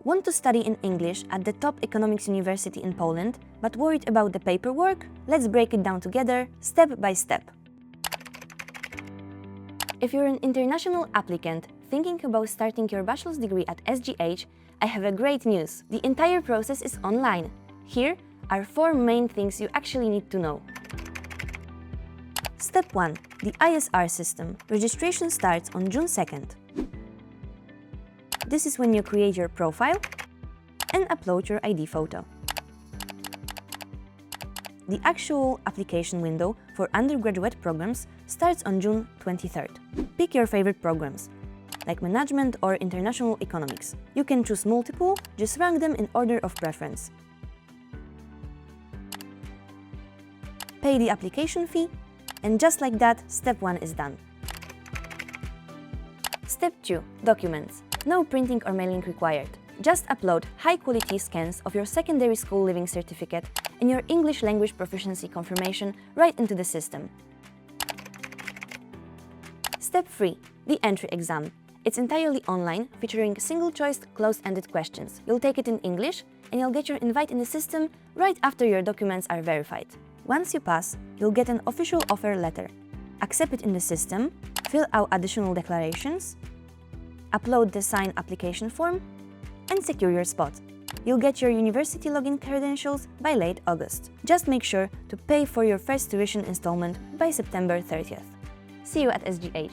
Want to study in English at the top economics university in Poland, but worried about the paperwork? Let's break it down together, step by step. If you're an international applicant thinking about starting your bachelor's degree at SGH, I have a great news. The entire process is online. Here are 4 main things you actually need to know. Step 1. The ISR system. Registration starts on June 2nd. This is when you create your profile and upload your ID photo. The actual application window for undergraduate programs starts on June 23rd. Pick your favorite programs, like management or international economics. You can choose multiple, just rank them in order of preference. Pay the application fee, and just like that, step 1 is done. Step 2. Documents. No printing or mailing required. Just upload high-quality scans of your secondary school leaving certificate and your English language proficiency confirmation right into the system. Step 3. The entry exam. It's entirely online, featuring single-choice, closed-ended questions. You'll take it in English, and you'll get your invite in the system right after your documents are verified. Once you pass, you'll get an official offer letter. Accept it in the system, fill out additional declarations, upload the signed application form, and secure your spot. You'll get your university login credentials by late August. Just make sure to pay for your first tuition installment by September 30th. See you at SGH!